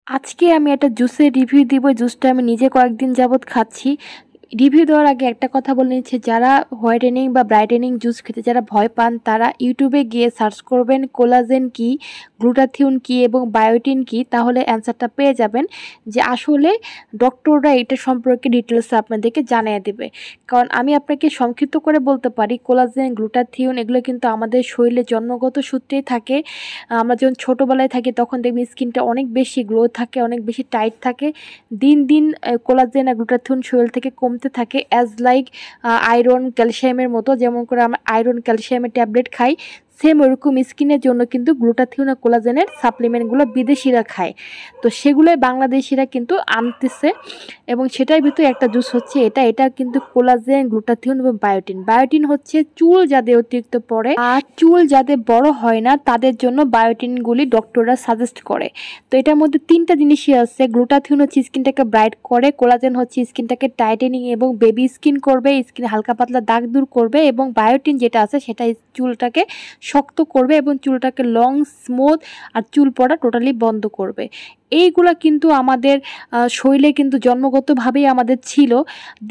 আজকে আমি একটা জুসের রিভিউ দিব। জুসটা আমি নিজে কয়েকদিন যাবত খাচ্ছি। রিভিউ দেওয়ার আগে একটা কথা বলে নিচ্ছি, যারা হোয়াইটেনিং বা ব্রাইটেনিং জুস খেতে যারা ভয় পান তারা ইউটিউবে গিয়ে সার্চ করবেন কোলাজেন কি, গ্লুটাথিওন কি এবং বায়োটিন কি, তাহলে অ্যান্সারটা পেয়ে যাবেন যে আসলে ডক্টররা এটা সম্পর্কে ডিটেলসে আপনাদেরকে জানিয়ে দেবে। কারণ আমি আপনাকে সংক্ষিপ্ত করে বলতে পারি, কোলাজেন, গ্লুটাথিওন এগুলো কিন্তু আমাদের শরীরে জন্মগত সূত্রেই থাকে। আমরা যখন ছোটোবেলায় থাকি তখন দেখবেন স্কিনটা অনেক বেশি গ্লো থাকে, অনেক বেশি টাইট থাকে। দিন দিন কোলাজেন আর গ্লুটাথিওন শরীর থেকে কমতে থাকে, অ্যাজ লাইক আয়রন ক্যালসিয়ামের মতো। যেমন করে আমরা আয়রন ক্যালসিয়ামের ট্যাবলেট খাই, সেম ওরকম স্কিনের জন্য কিন্তু গ্লুটাথিওন আর কোলাজেনের সাপ্লিমেন্টগুলো বিদেশিরা খায়। তো সেগুলোই বাংলাদেশিরা কিন্তু আনতেছে এবং সেটার ভিতরে একটা জুস হচ্ছে এটা কিন্তু কোলাজেন, গ্লুটাথিওন এবং বায়োটিন। বায়োটিন হচ্ছে চুল যাদের অতিরিক্ত পড়ে আর চুল যাদের বড় হয় না তাদের জন্য বায়োটিনগুলি ডক্টররা সাজেস্ট করে। তো এটার মধ্যে তিনটা জিনিসই আছে। গ্লুটাথিওন হচ্ছে স্কিনটাকে ব্রাইট করে, কোলাজেন হচ্ছে স্কিনটাকে টাইটেনিং এবং বেবি স্কিন করবে, স্কিন হালকা পাতলা দাগ দূর করবে, এবং বায়োটিন যেটা আছে সেটা চুলটাকে শক্ত করবে এবং চুলটাকে লং, স্মুথ আর চুল পড়া টোটালি বন্ধ করবে। এইগুলা কিন্তু আমাদের শরীরে কিন্তু জন্মগতভাবেই আমাদের ছিল।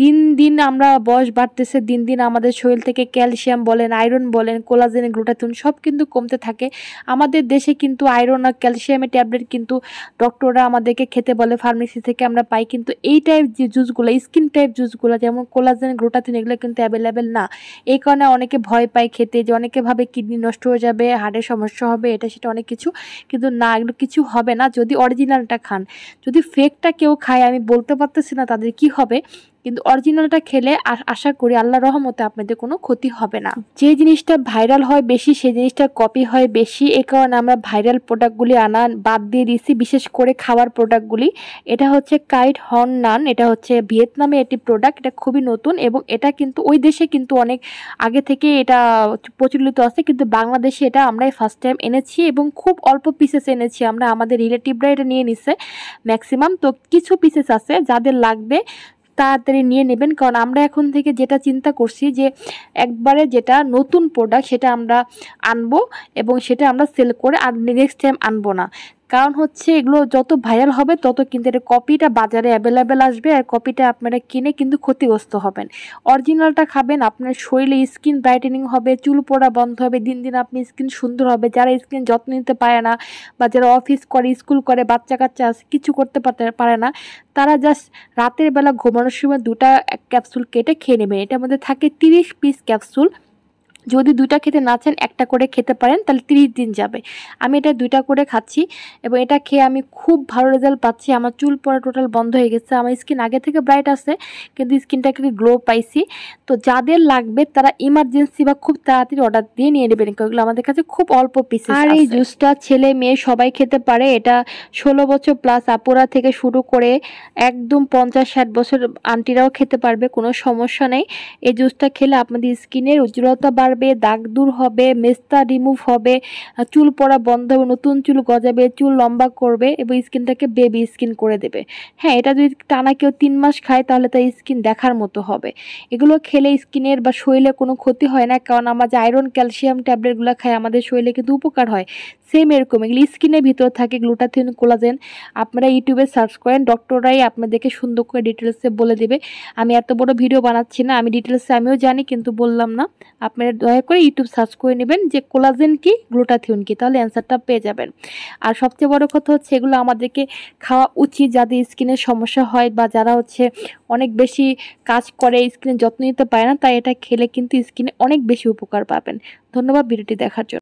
দিন দিন আমরা বয়স বাড়তেছে, দিন দিন আমাদের শরীর থেকে ক্যালসিয়াম বলেন, আয়রন বলেন, কোলাজেন, গ্লুটাথিওন সব কিন্তু কমতে থাকে। আমাদের দেশে কিন্তু আয়রন আর ক্যালসিয়ামের ট্যাবলেট কিন্তু ডক্টররা আমাদেরকে খেতে বলে, ফার্মেসি থেকে আমরা পাই। কিন্তু এই টাইপ যে জুসগুলো, স্কিন টাইপ জুসগুলো যেমন কোলাজেন, গ্লুটাথিওন এগুলো কিন্তু অ্যাভেলেবেল না। এই কারণে অনেকে ভয় পায় খেতে, যে অনেকে ভাবে কিডনি নষ্ট হয়ে যাবে, হার্টের সমস্যা হবে, এটা সেটা অনেক কিছু। কিন্তু না, এগুলো কিছু হবে না যদি অরিজিনালটা খান। যদি ফেকটা কেউ খায়, আমি বলতে পারতেছি না তাদের কি হবে, কিন্তু অরিজিনালটা খেলে আশা করি আল্লাহর রহমতে আপনাদের কোনো ক্ষতি হবে না। যে জিনিসটা ভাইরাল হয় বেশি সেই জিনিসটা কপি হয় বেশি, এই কারণে আমরা ভাইরাল প্রোডাক্টগুলি আনা বাদ দিয়ে দিয়েছি, বিশেষ করে খাওয়ার প্রোডাক্টগুলি। এটা হচ্ছে কাইট হর্ন নান, এটা হচ্ছে ভিয়েতনামে একটি প্রোডাক্ট, এটা খুবই নতুন এবং এটা কিন্তু ওই দেশে কিন্তু অনেক আগে থেকে এটা প্রচলিত আছে, কিন্তু বাংলাদেশে এটা আমরাই ফার্স্ট টাইম এনেছি এবং খুব অল্প পিসেস এনেছি আমরা। আমাদের রিলেটিভরা এটা নিয়ে নিছে ম্যাক্সিমাম। তো কিছু পিসেস আছে যাদের লাগবে তাড়াতাড়ি নিয়ে নেবেন, কারণ আমরা এখন থেকে যেটা চিন্তা করছি যে একবারে যেটা নতুন প্রোডাক্ট সেটা আমরা আনবো এবং সেটা আমরা সেল করে আর নেক্সট টাইম আনবো না। কারণ হচ্ছে এগুলো যত ভাইরাল হবে তত কিন্তু এটা কপিটা বাজারে অ্যাভেলেবেল আসবে, আর কপিটা আপনারা কিনে কিন্তু ক্ষতিগ্রস্ত হবেন। অরিজিনালটা খাবেন, আপনার শরীরে স্কিন ব্রাইটেনিং হবে, চুল পড়া বন্ধ হবে, দিন দিন আপনি স্কিন সুন্দর হবে। যারা স্কিন যত্ন নিতে পারে না বা যারা অফিস করে, স্কুল করে, বাচ্চা কাচ্চা আছে, কিছু করতে পারে না, তারা জাস্ট রাতের বেলা ঘুমানোর সময় 2টা ক্যাপসুল কেটে খেয়ে নেবেন। এটার মধ্যে থাকে 30 পিস ক্যাপসুল। যদি 2টা খেতে না চান 1টা করে খেতে পারেন, তাহলে 30 দিন যাবে। আমি এটা 2টা করে খাচ্ছি এবং এটা খেয়ে আমি খুব ভালো রেজাল্ট পাচ্ছি। আমার চুল পড়া টোটাল বন্ধ হয়ে গেছে। আমার স্কিন আগে থেকে ব্রাইট আছে কিন্তু স্কিনটাকে গ্লো পাইছি। তো যাদের লাগবে তারা ইমার্জেন্সি বা খুব তাড়াতাড়ি অর্ডার দিয়ে নিয়ে নেবেন, এগুলো আমাদের কাছে খুব অল্প পিসেস আছে। আর এই জুসটা ছেলে মেয়ে সবাই খেতে পারে। এটা 16 বছর প্লাস আপুরা থেকে শুরু করে একদম 50-60 বছর আন্টিরাও খেতে পারবে, কোনো সমস্যা নেই। এই জুসটা খেলে আপনাদের স্কিনের উজ্জ্বলতা বাড়বে, দাগ দূর হবে, মেস্তা রিমুভ হবে, চুল পড়া বন্ধ হবে, নতুন চুল গজাবে, চুল লম্বা করবে এবং স্কিনটাকে বেবি স্কিন করে দেবে। হ্যাঁ, এটা যদি টানা কেউ 3 মাস খায় তাহলে তার স্কিন দেখার মতো হবে। এগুলো খেলে স্কিনের বা শরীরে কোনো ক্ষতি হয় না, কারণ আমরা যে আয়রন ক্যালসিয়াম ট্যাবলেটগুলো খাই আমাদের শরীরে কিন্তু উপকার হয়। সেম এরকম এগুলি স্কিনের ভিতর থাকে গ্লুটাথিওন, কোলাজেন। আপনারা ইউটিউবে সার্চ করেন, ডক্টররাই আপনাদেরকে সুন্দর করে ডিটেলসে বলে দেবে। আমি এত বড় ভিডিও বানাচ্ছি না, আমি ডিটেলসে আমিও জানি কিন্তু বললাম না। আপনারা দয়া করে ইউটিউব সার্চ করে নেবেন যে কোলাজেন কি, গ্লুটাথিওন কি, তাহলে অ্যান্সারটা পেয়ে যাবেন। আর সবচেয়ে বড় কথা হচ্ছে এগুলো আমাদেরকে খাওয়া উচিত যাদের স্কিনের সমস্যা হয় বা যারা হচ্ছে অনেক বেশি কাজ করে, স্কিনের যত্ন নিতে পারে না, তাই এটা খেলে কিন্তু স্কিনে অনেক বেশি উপকার পাবেন। ধন্যবাদ ভিডিওটি দেখার জন্য।